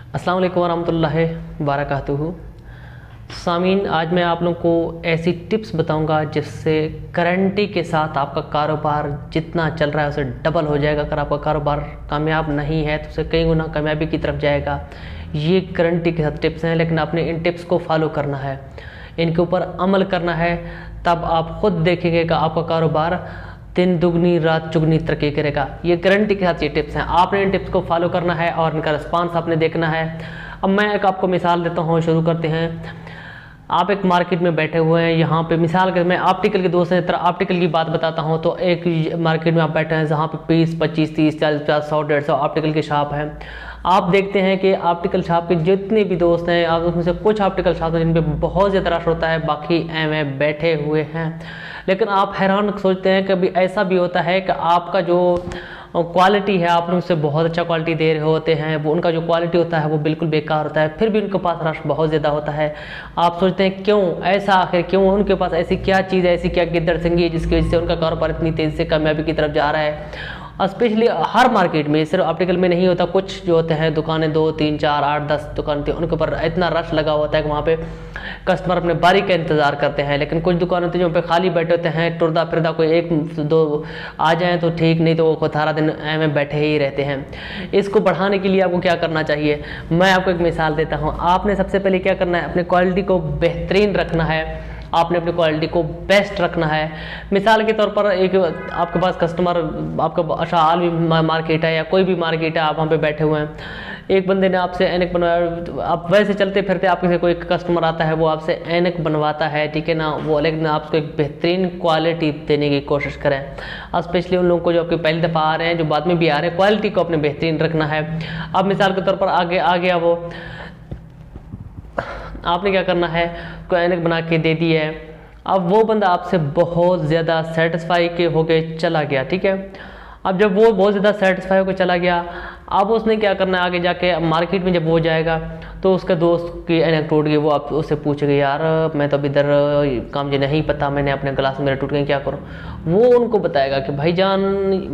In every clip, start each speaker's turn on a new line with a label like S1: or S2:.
S1: अस्सलाम वालेकुम वरहमतुल्लाहि वबरकातुहू। सामीन, आज मैं आप लोगों को ऐसी टिप्स बताऊंगा जिससे गारंटी के साथ आपका कारोबार जितना चल रहा है उसे डबल हो जाएगा। अगर आपका कारोबार कामयाब नहीं है तो उसे कई गुना कामयाबी की तरफ जाएगा। ये गारंटी के साथ टिप्स हैं, लेकिन आपने इन टिप्स को फॉलो करना है, इनके ऊपर अमल करना है, तब आप खुद देखेंगे कि आपका कारोबार दिन दुगनी रात चुगनी तरक्की करेगा। ये गारंटी के साथ ये टिप्स हैं। आपने इन टिप्स को फॉलो करना है और इनका रिस्पांस आपने देखना है। अब मैं एक आपको मिसाल देता हूँ, शुरू करते हैं। आप एक मार्केट में बैठे हुए हैं, यहाँ पे मिसाल के मैं ऑप्टिकल के दोस्त हैं तरह ऑप्टिकल की बात बताता हूँ। तो एक मार्केट में आप बैठे हैं जहाँ पे 20, 25, 30, 40, 50, 100, 150 ऑप्टिकल की शॉप है। आप देखते हैं कि ऑप्टिकल शॉप के जितने भी दोस्त हैं, आप उसमें से कुछ ऑप्टिकल शॉप हैं जिन पे बहुत ज़्यादा रश होता है, बाकी एवं बैठे हुए हैं। लेकिन आप हैरान सोचते हैं, कभी ऐसा भी होता है कि आपका जो क्वालिटी है, आप उनसे बहुत अच्छा क्वालिटी दे रहे होते हैं, वो उनका जो क्वालिटी होता है वो बिल्कुल बेकार होता है, फिर भी उनके पास रश बहुत ज़्यादा होता है। आप सोचते हैं क्यों ऐसा, आखिर क्यों, उनके पास ऐसी क्या चीज़ है, ऐसी क्या गिद्दड़ सिंगी है जिसकी वजह से उनका कारोबार इतनी तेज़ी से कामयाबी की तरफ जा रहा है। स्पेशली हर मार्केट में, सिर्फ ऑप्टिकल में नहीं होता, कुछ जो होते हैं दुकानें 2, 3, 4, 8, 10 दुकान थी, उनके ऊपर इतना रश लगा होता है कि वहाँ पे कस्टमर अपने बारी का इंतज़ार करते हैं। लेकिन कुछ दुकानें होती हैं जो पे खाली बैठे होते हैं, टुरदा फिरदा कोई एक दो आ जाएँ तो ठीक, नहीं तो वो सारा दिन में बैठे ही रहते हैं। इसको बढ़ाने के लिए आपको क्या करना चाहिए, मैं आपको एक मिसाल देता हूँ। आपने सबसे पहले क्या करना है, अपने क्वालिटी को बेहतरीन रखना है, आपने अपनी क्वालिटी को बेस्ट रखना है। मिसाल के तौर पर एक आपके पास कस्टमर, आपका शाह आलमी मार्केट है या कोई भी मार्केट है, आप वहाँ पे बैठे हुए हैं, एक बंदे ने आपसे ऐनक बनवाया, आप वैसे चलते फिरते आपके से कोई कस्टमर आता है, वो आपसे ऐनक बनवाता है, ठीक है ना, वो लेकिन आपको एक बेहतरीन क्वालिटी देने की कोशिश करें। स्पेशली उन लोगों को जो आपके पहली दफ़ा आ रहे हैं, जो बाद में भी आ रहे हैं, क्वालिटी को अपने बेहतरीन रखना है। अब मिसाल के तौर पर आगे आ गया वो, आपने क्या करना है, कोई ऐनक बना के दे दी है। अब वो बंदा आपसे बहुत ज़्यादा सेटिस्फाई के हो गए चला गया, ठीक है। अब जब वो बहुत ज़्यादा सेटिस्फाई होकर चला गया, अब उसने क्या करना है, आगे जाके मार्केट में जब वो जाएगा तो उसका दोस्त की ऐनक टूट गई, वो आप उससे पूछेगा, यार मैं तो अभी इधर काम मुझे नहीं पता, मैंने अपने ग्लास मेरे टूट गए, क्या करूँ। वो उनको बताएगा कि भाईजान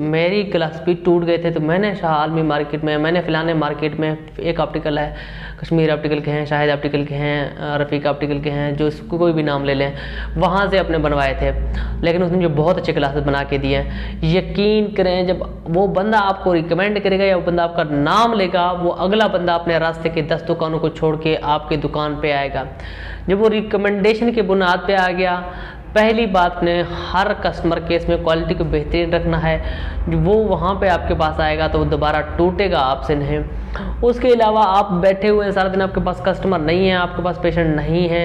S1: मेरी ग्लास भी टूट गए थे, तो मैंने शाह आलमी मार्केट में, मैंने फ़लाने मार्केट में, एक ऑप्टिकल है, कश्मीर ऑप्टिकल के हैं, शाहिद ऑप्टिकल के हैं, रफ़ीक ऑप्टिकल के हैं, जो इसको कोई भी नाम ले लें, वहाँ से अपने बनवाए थे। लेकिन उसने जो बहुत अच्छे ग्लासेस बना के दिए हैं। यकीन करें, जब वो बंदा आपको रिकमेंड करेगा या वो बंदा आपका नाम लेगा, वो अगला बंदा अपने रास्ते के 10 दुकानों को छोड़ के आपके दुकान पे आएगा। जब वो रिकमेंडेशन के बुनियाद पे आ गया, पहली बात ने हर कस्टमर केस में क्वालिटी को बेहतरीन रखना है। वो वहाँ पे आपके पास आएगा तो वो दोबारा टूटेगा आपसे नहीं। उसके अलावा आप बैठे हुए हैं सारा दिन, आपके पास कस्टमर नहीं है, आपके पास पेशेंट नहीं है,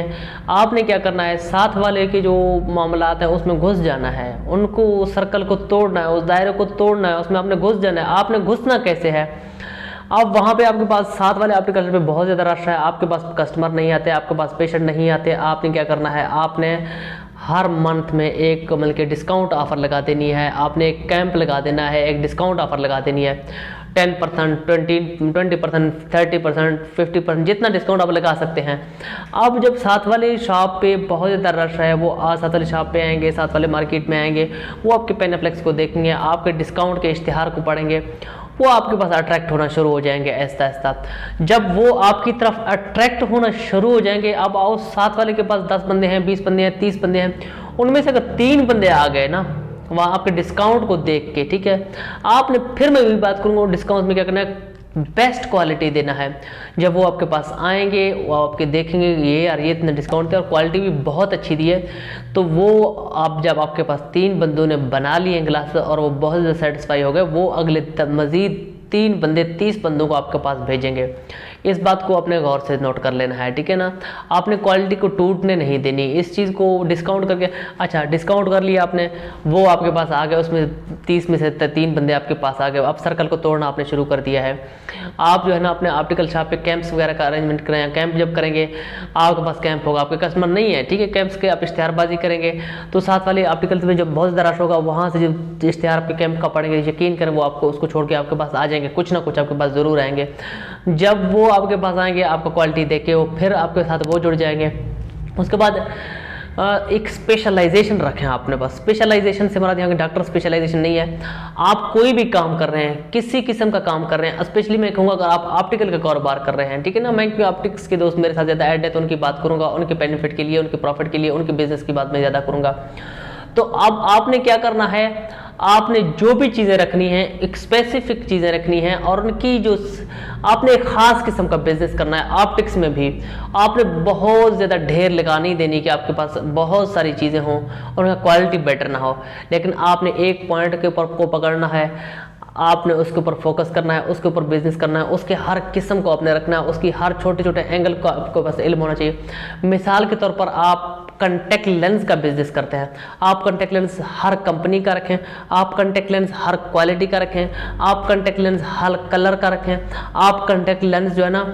S1: आपने क्या करना है, साथ वाले के जो मामलात है उसमें घुस जाना है, उनको उस सर्कल को तोड़ना है, उस दायरे को तोड़ना है, उसमें आपने घुस जाना है। आपने घुसना कैसे है, अब वहाँ पे आपके पास साथ वाले ऑप्टिकल पे बहुत ज़्यादा रश है, आपके पास कस्टमर नहीं आते, आपके पास पेशेंट नहीं आते, आपने क्या करना है, आपने हर मंथ में एक मतलब के डिस्काउंट ऑफ़र लगा देनी है, आपने एक कैंप लगा देना है, एक डिस्काउंट ऑफ़र लगा देनी है। 10%, 20%, 30%, 50%, जितना डिस्काउंट आप लगा सकते हैं। अब जब साथ वाले शॉप पे बहुत ज़्यादा रश है, वो साथ वाले शॉप पे आएंगे, साथ वाले मार्केट में आएंगे, वो आपके पेनाफ्लेक्स को देखेंगे, आपके डिस्काउंट के इश्तिहार को पढ़ेंगे, वो आपके पास अट्रैक्ट होना शुरू हो जाएंगे आहिस्ता आहिस्ता। जब वो आपकी तरफ अट्रैक्ट होना शुरू हो जाएंगे, अब आओ साथ वाले के पास 10 बंदे हैं, 20 बंदे हैं, 30 बंदे हैं, उनमें से अगर 3 बंदे आ गए ना वहाँ आपके डिस्काउंट को देख के, ठीक है, आपने फिर मैं भी बात करूँगा, डिस्काउंट में क्या करना है, बेस्ट क्वालिटी देना है। जब वो आपके पास आएंगे, वो आपके देखेंगे ये यार ये इतना डिस्काउंट है और क्वालिटी भी बहुत अच्छी दी है, तो वो आप जब आपके पास 3 बंदों ने बना लिए ग्लास और वो बहुत ज़्यादा सेटिस्फाई हो गए, वो अगले मज़ीद 3 बंदे 30 बंदों को आपके पास भेजेंगे। इस बात को अपने गौर से नोट कर लेना है, ठीक है ना। आपने क्वालिटी को टूटने नहीं देनी, इस चीज़ को डिस्काउंट करके, अच्छा डिस्काउंट कर लिया आपने, वो आपके पास आ गए, उसमें 30 में से 3 बंदे आपके पास आ गए, अब सर्कल को तोड़ना आपने शुरू कर दिया है। आप जो है ना अपने ऑप्टिकल शॉप पे कैंप्स वगैरह का अरेंजमेंट करें। कैंप जब करेंगे, आपके पास कैंप होगा, आपके कस्टमर नहीं है, ठीक है, कैंप्स के आप इश्तिहारबाजी करेंगे, तो साथ वाले ऑप्टिकल में जब बहुत ज़्यादा रश होगा, वहाँ से जब इश्तिहार आपके कैंप का पड़ेंगे, यकीन करें वो आपको उसको छोड़ के आपके पास आ जाएंगे, कुछ ना कुछ आपके पास ज़रूर आएंगे। जब वो आपके पास आएंगे, आपको क्वालिटी देके वो फिर आपके साथ वो जुड़ जाएंगे। उसके बाद एक स्पेशलाइजेशन रखें आपने। बस स्पेशलाइजेशन से हमारा यहाँ डॉक्टर स्पेशलाइजेशन नहीं है, आप कोई भी काम कर रहे हैं, किसी किस्म का काम कर रहे हैं, स्पेशली मैं कहूँगा अगर आप ऑप्टिकल का कारोबार कर रहे हैं, ठीक है ना, मैं ऑप्टिक्स के दोस्त मेरे साथ ज़्यादा ऐड है तो उनकी बात करूँगा, उनके बेनिफिट के लिए, उनके प्रॉफिट के लिए, उनके बिजनेस की बात मैं ज़्यादा करूँगा। तो अब आपने क्या करना है, आपने जो भी चीज़ें रखनी है, एक स्पेसिफिक चीज़ें रखनी है और उनकी जो आपने एक खास किस्म का बिजनेस करना है। ऑप्टिक्स में भी आपने बहुत ज़्यादा ढेर लगा नहीं देनी कि आपके पास बहुत सारी चीज़ें हों और उनका क्वालिटी बेटर ना हो, लेकिन आपने एक पॉइंट के ऊपर को पकड़ना है, आपने उसके ऊपर फोकस करना है, उसके ऊपर बिजनेस करना है, उसके हर किस्म को आपने रखना है, उसकी हर छोटे छोटे एंगल को आपको बस इल्म होना चाहिए। मिसाल के तौर पर आप कंटेक्ट लेंस का बिजनेस करते हैं, आप कंटेक्ट लेंस हर कंपनी का रखें, आप कंटेक्ट लेंस हर क्वालिटी का रखें, आप कंटेक्ट लेंस हर कलर का रखें, आप कंटेक्ट लेंस जो है ना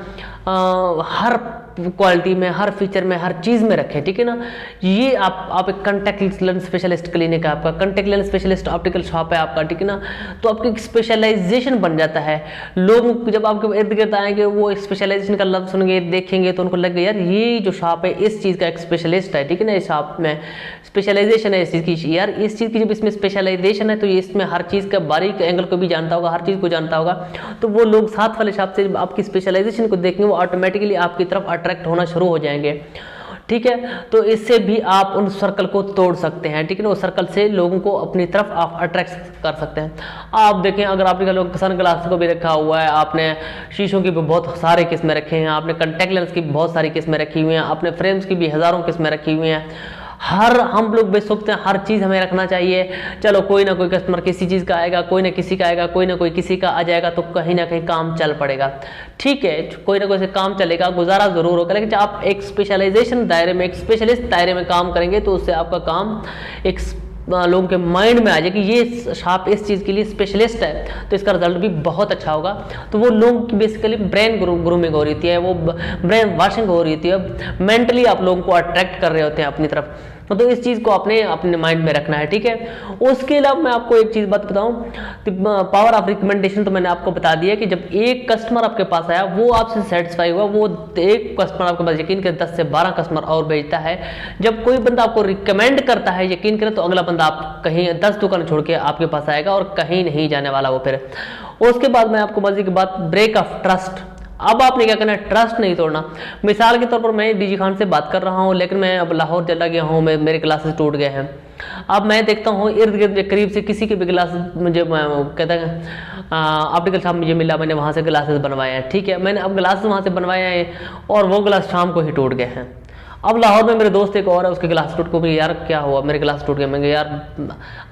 S1: हर क्वालिटी में, हर फीचर में, हर चीज़ में रखें, ठीक है ना। ये आप एक कंटेक्ट लेंस स्पेशलिस्ट क्लिनिक है आपका, contact lens specialist optical shop है आपका, ठीक है ना। तो आपकी एक स्पेशलाइजेशन बन जाता है। लोग जब आपके इर्द गिर्द आएंगे वो स्पेशलाइजेशन का लफ्ज़ सुनेंगे, देखेंगे तो उनको लगेगा यार ये जो शॉप है इस चीज़ का एक स्पेशलिस्ट है, ठीक है ना, इस शॉप में स्पेशलाइजेशन है इस चीज़ की, यार इस चीज़ की जब इसमें स्पेशलाइजेशन है तो ये इसमें हर चीज़ का बारीक एंगल को भी जानता होगा, हर चीज़ को जानता होगा। तो वो लोग साथ वाले शॉप से आपकी स्पेशलाइजेशन को देखेंगे, वो ऑटोमेटिकली आपकी तरफ अट्रैक्ट होना शुरू हो जाएंगे, ठीक है। तो इससे भी आप उन सर्कल को तोड़ सकते हैं, ठीक है ना, उस सर्कल से लोगों को अपनी तरफ आप अट्रैक्ट कर सकते हैं। आप देखें अगर आपने लोग सन ग्लास को भी रखा हुआ है, आपने शीशों की भी बहुत सारे किस्में रखे हैं, आपने कंटेक्ट लेंस की बहुत सारी किस्में रखी हुई हैं, आपने फ्रेम्स की भी हज़ारों किस्में रखी हुई हैं। हम लोग भी सोचते हैं हर चीज़ हमें रखना चाहिए, चलो कोई ना कोई कस्टमर किसी चीज़ का आएगा, कोई ना किसी का आएगा, कोई ना कोई किसी का आ जाएगा, तो कहीं ना कहीं काम चल पड़ेगा, ठीक है, कोई ना कोई से काम चलेगा, गुजारा ज़रूर होगा। लेकिन जब आप एक स्पेशलाइजेशन दायरे में, एक स्पेशलिस्ट दायरे में काम करेंगे तो उससे आपका काम एक लोगों के माइंड में आ जाए कि ये शॉप इस चीज़ के लिए स्पेशलिस्ट है, तो इसका रिजल्ट भी बहुत अच्छा होगा। तो वो लोगों की बेसिकली ब्रेन ग्रूमिंग हो रही है, वो ब्रेन वॉशिंग हो रही है, मेंटली आप लोगों को अट्रैक्ट कर रहे होते हैं अपनी तरफ। तो इस चीज़ को आपने अपने माइंड में रखना है, ठीक है। उसके अलावा मैं आपको एक चीज़ बात बताऊं, पावर ऑफ रिकमेंडेशन तो मैंने आपको बता दिया कि जब एक कस्टमर आपके पास आया, वो आपसे सेटिस्फाई हुआ, वो एक कस्टमर आपके पास यकीन करें 10 से 12 कस्टमर और भेजता है। जब कोई बंदा आपको रिकमेंड करता है, यकीन करें तो अगला बंदा आप कहीं 10 दुकान छोड़ के आपके पास आएगा और कहीं नहीं जाने वाला वो फिर। उसके बाद मैं आपको मजे की बात, ब्रेक ऑफ ट्रस्ट। अब आपने क्या करना है, ट्रस्ट नहीं तोड़ना। मिसाल के तौर पर मैं डीजी खान से बात कर रहा हूँ, लेकिन मैं अब लाहौर चला गया हूँ, मेरे ग्लासेस टूट गए हैं। अब मैं देखता हूँ इर्द गिर्द करीब से किसी के भी ग्लासेस मुझे कहता है ऑप्टिकल शॉप मुझे मिला, मैंने वहाँ से ग्लासेस बनवाए हैं, ठीक है, मैंने अब ग्लासेस वहाँ से बनवाए हैं और वो ग्लास शाम को ही टूट गए हैं। अब लाहौर में मेरे दोस्त एक और है, उसके ग्लास टूट को भी, यार क्या हुआ, मेरे ग्लास टूट गए। मैं यार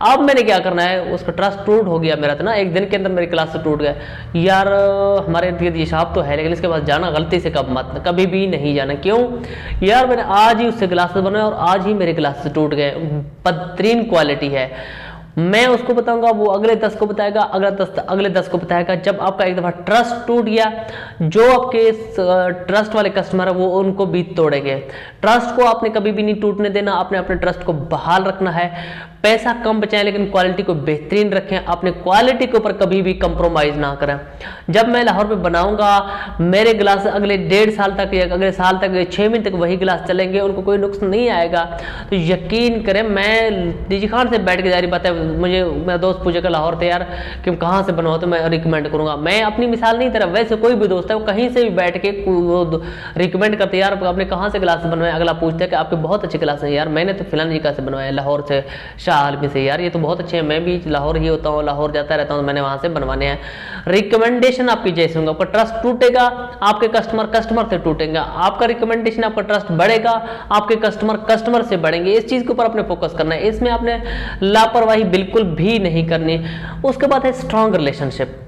S1: अब मैंने क्या करना है, उस पर ट्रस्ट टूट हो गया मेरा, था ना, एक दिन के अंदर मेरे ग्लास टूट गए। यार हमारे ये शॉप तो है, लेकिन इसके पास जाना गलती से कभी भी नहीं जाना। क्यों यार, मैंने आज ही उससे ग्लासेस बनाए और आज ही मेरे ग्लासेस टूट गए, बदतरीन क्वालिटी है। मैं उसको बताऊंगा, वो अगले 10 को बताएगा, अगले 10 को बताएगा। जब आपका एक दफा ट्रस्ट टूट गया, जो आपके ट्रस्ट वाले कस्टमर है वो उनको भी तोड़ेंगे। ट्रस्ट को आपने कभी भी नहीं टूटने देना, आपने अपने ट्रस्ट को बहाल रखना है। पैसा कम बचाएं लेकिन क्वालिटी को बेहतरीन रखें, अपने क्वालिटी के ऊपर कभी भी कंप्रोमाइज ना करें। जब मैं लाहौर में बनाऊंगा, मेरे गिलास अगले 1.5 साल तक या अगले साल तक 6 महीने तक वही गिलास चलेंगे, उनको कोई नुकसान नहीं आएगा। तो यकीन करें, मैं डीजी खान से बैठ के जारी बात है, मुझे मेरा दोस्त पूछेगा लाहौर से यार कि कहाँ से बनवाओ, तो मैं रिकमेंड करूंगा। मैं अपनी मिसाल नहीं तरह, वैसे कोई भी दोस्त है वो कहीं से भी बैठ के रिकमेंड करते यार आपने कहाँ से गिलास बनवाए। अगला पूछते हैं कि आपके बहुत अच्छे गिलास हैं यार, मैंने तो फिलहाल जगह से बनवाया, लाहौर से, आलमी से, यार ये तो बहुत अच्छे हैं, मैं भी लाहौर ही होता हूँ, लाहौर जाता रहता हूँ, मैंने वहां से बनवाने हैं। रिकमेंडेशन आपकी जैसे होगा, आपका ट्रस्ट टूटेगा, आपके कस्टमर से टूटेगा, आपका रिकमेंडेशन, आपका ट्रस्ट बढ़ेगा, आपके कस्टमर से बढ़ेंगे। इस चीज के ऊपर अपने फोकस करना है, इसमें आपने लापरवाही बिल्कुल भी नहीं करनी। उसके बाद है स्ट्रॉन्ग रिलेशनशिप।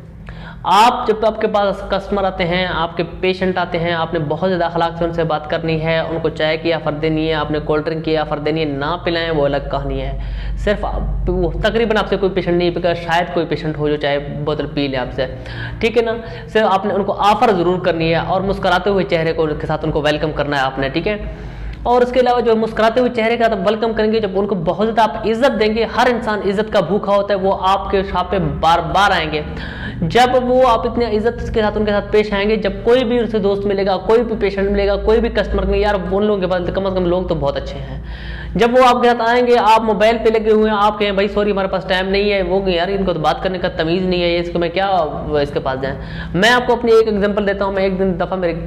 S1: आप जब आपके पास कस्टमर आते हैं, आपके पेशेंट आते हैं, आपने बहुत ज़्यादा अखलाक से उनसे बात करनी है, उनको चाय की ऑफर देनी है, आपने कोल्ड ड्रिंक की ऑफर देनी है, ना पिलाएं वो अलग कहानी है। सिर्फ वो तकरीबन आपसे कोई पेशेंट नहीं पिएगा, शायद कोई पेशेंट हो जो चाय बोतल पी ले आपसे, ठीक है ना। सिर्फ आपने उनको ऑफर ज़रूर करनी है और मुस्कुराते हुए चेहरे के साथ उनको वेलकम करना है आपने, ठीक है। और उसके अलावा जो मुस्कुराते हुए चेहरे का वेलकम करेंगे, जब उनको बहुत ज़्यादा आप इज्जत देंगे, हर इंसान इज्जत का भूखा होता है, वो आपके शॉप पे बार बार आएंगे। जब वो आप इतने इज्जत के साथ उनके साथ पेश आएंगे, जब कोई भी उनसे दोस्त मिलेगा, कोई भी पेशेंट मिलेगा, कोई भी कस्टमर मिलेगा, यार उन लोगों के पास कम से कम लोग तो बहुत अच्छे हैं, जब वो आपके साथ आएंगे, आप मोबाइल पे लगे हुए हैं, आप कहें भाई सॉरी हमारे पास टाइम नहीं है, वो यार इनको तो बात करने का तमीज़ नहीं है, इसको मैं क्या इसके पास जाएं। मैं आपको अपनी एक एग्जांपल देता हूँ। मैं एक दिन दफ़ा मेरे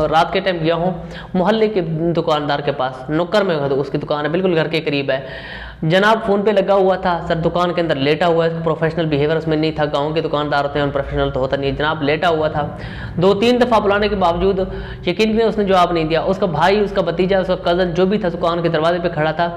S1: रात के टाइम गया हूँ मोहल्ले के दुकानदार के पास, नुक्कर में उसकी दुकान है, बिल्कुल घर के करीब है। जनाब फ़ोन पे लगा हुआ था, सर दुकान के अंदर लेटा हुआ है, प्रोफेशनल बिहेवियर उसमें नहीं था, गांव के दुकानदार होते हैं प्रोफेशनल तो होता नहीं है। जनाब लेटा हुआ था, 2-3 दफ़ा बुलाने के बावजूद यकीन करें उसने जवाब नहीं दिया। उसका भाई, उसका भतीजा, उसका कज़न जो भी था दुकान के दरवाजे पे खड़ा था।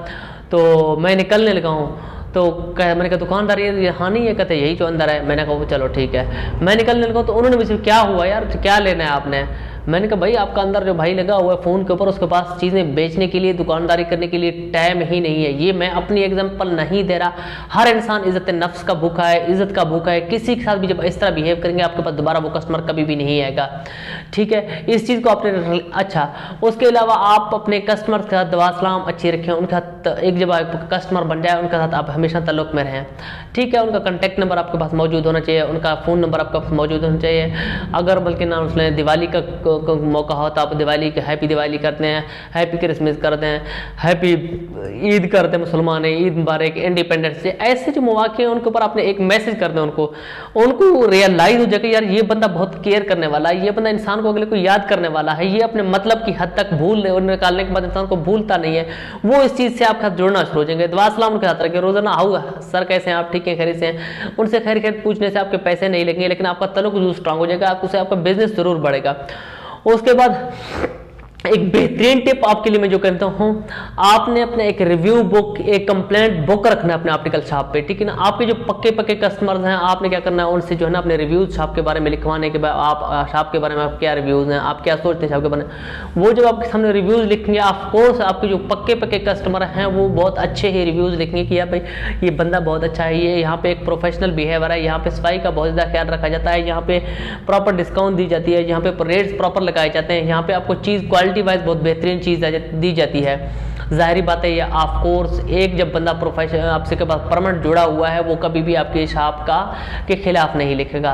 S1: तो मैं निकलने लगा हूँ, तो मैंने कहा दुकानदार ये हाँ नहीं है, कहते यही जो अंदर है। मैंने कहा चलो ठीक है। मैं निकलने लगा तो उन्होंने मुझसे क्या हुआ यार, क्या लेना है आपने। मैंने कहा भाई आपका अंदर जो भाई लगा हुआ है फ़ोन के ऊपर, उसके पास चीज़ें बेचने के लिए, दुकानदारी करने के लिए टाइम ही नहीं है। ये मैं अपनी एग्जांपल नहीं दे रहा, हर इंसान इज़्ज़त नफ्स का भूखा है, इज़्ज़त का भूखा है। किसी के साथ भी जब इस तरह बिहेव करेंगे आपके पास दोबारा वो कस्टमर कभी भी नहीं आएगा, ठीक है। इस चीज़ को आपने अच्छा, उसके अलावा आप अपने कस्टमर के साथ दुआ सलाम अच्छी रखें, उनके साथ एक जब आप कस्टमर बन जाए उनके साथ आप हमेशा ताल्लुक में रहें, ठीक है। उनका कॉन्टैक्ट नंबर आपके पास मौजूद होना चाहिए, उनका फ़ोन नंबर आपके पास मौजूद होना चाहिए। अगर बल्कि ना उसमें दिवाली का मौका हो तो आप दिवाली के हैप्पी दिवाली करते हैं, हैप्पी क्रिसमस करते हैं, हैप्पी ईद करते हैं मुसलमान, ईद मुबारक, इंडिपेंडेंस डे, ऐसे जो मौके हैं उनके ऊपर आपने एक मैसेज कर दें, उनको रियलाइज हो जाए कि यार ये बंदा बहुत केयर करने वाला है, ये बंदा इंसान को अगले को याद करने वाला है, ये अपने मतलब की हद तक भूल निकालने के बाद इंसान को भूलता नहीं है। वो इस चीज़ से आपके साथ जुड़ना शुरू हो जाएंगे। दुआ सलाम उनके साथ रखें, रोजाना आओ सर कैसे हैं आप, ठीक है खैरियत से हैं, उनसे खैर खैर पूछने से आपके पैसे नहीं लगेंगे, लेकिन आपका ताल्लुक जरूर स्ट्रांग हो जाएगा, उससे आपका बिजनेस जरूर बढ़ेगा। उसके बाद एक बेहतरीन टिप आपके लिए मैं जो कहता हूँ, आपने अपने एक रिव्यू बुक, एक कंप्लेंट बुक रखना है अपने आर्टिकल शॉप पे, ठीक है ना। आपके जो पक्के कस्टमर्स हैं, आपने क्या करना है उनसे जो है ना अपने रिव्यूज शॉप के बारे में लिखवाने के बाद, आप शॉप के बारे में आप क्या रिव्यूज हैं, आप क्या सोचते हैं शॉप के बारे में, वो जब आपके सामने रिव्यूज लिखेंगे, ऑफकोर्स आपके जो पक्के कस्टमर हैं वो बहुत अच्छे ही रिव्यूज लिखेंगे कि यार भाई ये बंदा बहुत अच्छा है, ये यहाँ पे एक प्रोफेशनल बिहेवियर है, यहाँ पे सफाई का बहुत ज़्यादा ख्याल रखा जाता है, यहाँ पे प्रॉपर डिस्काउंट दी जाती है, यहाँ पे रेट्स प्रॉपर लगाए जाते हैं, यहाँ पे आपको चीज़ क्वालिटी वाइज बहुत बेहतरीन चीज़ दी जाती है। जाहिर बात है ये ऑफ कोर्स एक जब बंदा प्रोफेशनल आपसे के पास परमानेंट जुड़ा हुआ है वो कभी भी आपके शॉप का के खिलाफ नहीं लिखेगा।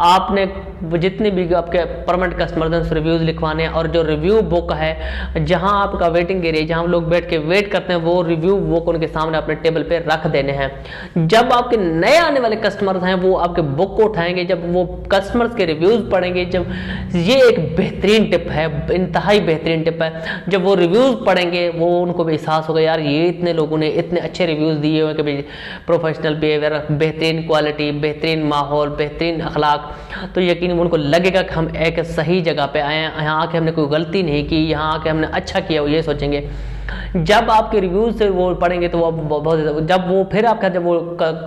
S1: आपने जितने भी आपके परमानेंट कस्टमर्स रिव्यूज़ लिखवाने और जो रिव्यू बुक है जहां आपका वेटिंग एरिया जहां लोग बैठ के वेट करते हैं वो रिव्यू बुक उनके सामने अपने टेबल पे रख देने हैं। जब आपके नए आने वाले कस्टमर्स हैं वो आपके बुक को उठाएंगे, जब वो कस्टमर्स के रिव्यूज़ पढ़ेंगे, जब ये एक बेहतरीन टिप है, इंतहाई बेहतरीन टिप है, जब वो रिव्यूज़ पढ़ेंगे वो उनको भी एहसास होगा यार ये इतने लोगों ने इतने अच्छे रिव्यूज़ दिए हुए कि भाई प्रोफेशनल बिहेवियर, बेहतरीन क्वालिटी, बेहतरीन माहौल, बेहतरीन अखलाक, तो यकीन उनको लगेगा कि हम एक सही जगह पे आए हैं, यहाँ आके हमने कोई गलती नहीं की, यहाँ आके हमने अच्छा किया, वो ये सोचेंगे। जब आपके रिव्यूज से वो पढ़ेंगे तो वो बहुत, जब वो फिर आपके जब वो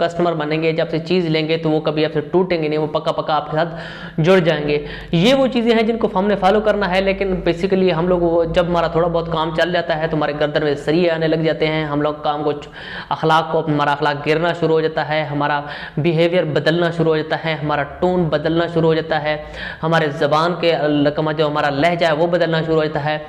S1: कस्टमर बनेंगे, जब से चीज़ लेंगे तो वो कभी आपसे टूटेंगे नहीं, वो पक्का आपके साथ जुड़ जाएंगे। ये वो चीज़ें हैं जिनको हमने फॉलो करना है। लेकिन बेसिकली हम लोग जब हमारा थोड़ा बहुत काम चल जाता है तो हमारे गर्दन में सरिये आने लग जाते हैं, हम लोग काम को अखलाक को हमारा अखलाक गिरना शुरू हो जाता है, हमारा बिहेवियर बदलना शुरू हो जाता है, हमारा टोन बदलना शुरू हो जाता है, हमारे ज़बान के जो हमारा लहजा है वो बदलना शुरू हो जाता है।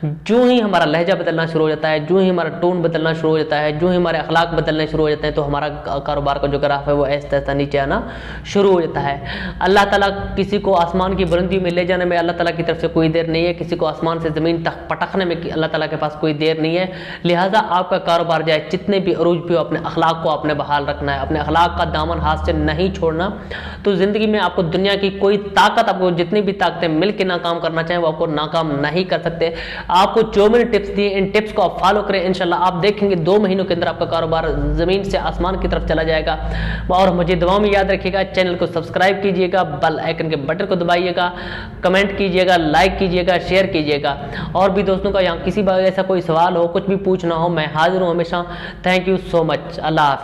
S1: जो ही हमारा लहजा बदलना शुरू हो जाता है, जो ही हमारा टोन बदलना शुरू हो जाता है, जो ही हमारे अखलाक बदलने शुरू हो जाते हैं तो हमारा कारोबार का जो ग्राफ है वो ऐसा ऐसा नीचे आना शुरू हो जाता है। अल्लाह ताला किसी को आसमान की बुलंदी में ले जाने में अल्लाह ताला की तरफ से कोई देर नहीं है, किसी को आसमान से ज़मीन तक पटकने में अल्लाह ताला के पास कोई देर नहीं है। लिहाजा आपका कारोबार जाए जितने भी अरूज पे हो, अपने अखलाक को आपने बहाल रखना है, अपने अखलाक का दामन हाथ से नहीं छोड़ना। तो ज़िंदगी में आपको दुनिया की कोई ताकत, आपको जितनी भी ताकतें मिल के नाकाम करना चाहें वो आपको नाकाम नहीं कर सकते। आपको जो मैंने टिप्स दिए इन टिप्स को आप फॉलो करें, इंशाल्लाह आप देखेंगे 2 महीनों के अंदर आपका कारोबार ज़मीन से आसमान की तरफ चला जाएगा। और मुझे दुआ में याद रखिएगा, चैनल को सब्सक्राइब कीजिएगा, बेल आइकन के बटन को दबाइएगा, कमेंट कीजिएगा, लाइक कीजिएगा, शेयर कीजिएगा। और भी दोस्तों का यहाँ किसी बात ऐसा कोई सवाल हो, कुछ भी पूछना हो, मैं हाजिर हूँ हमेशा। Thank you so much. अल्लाह हाफिज़।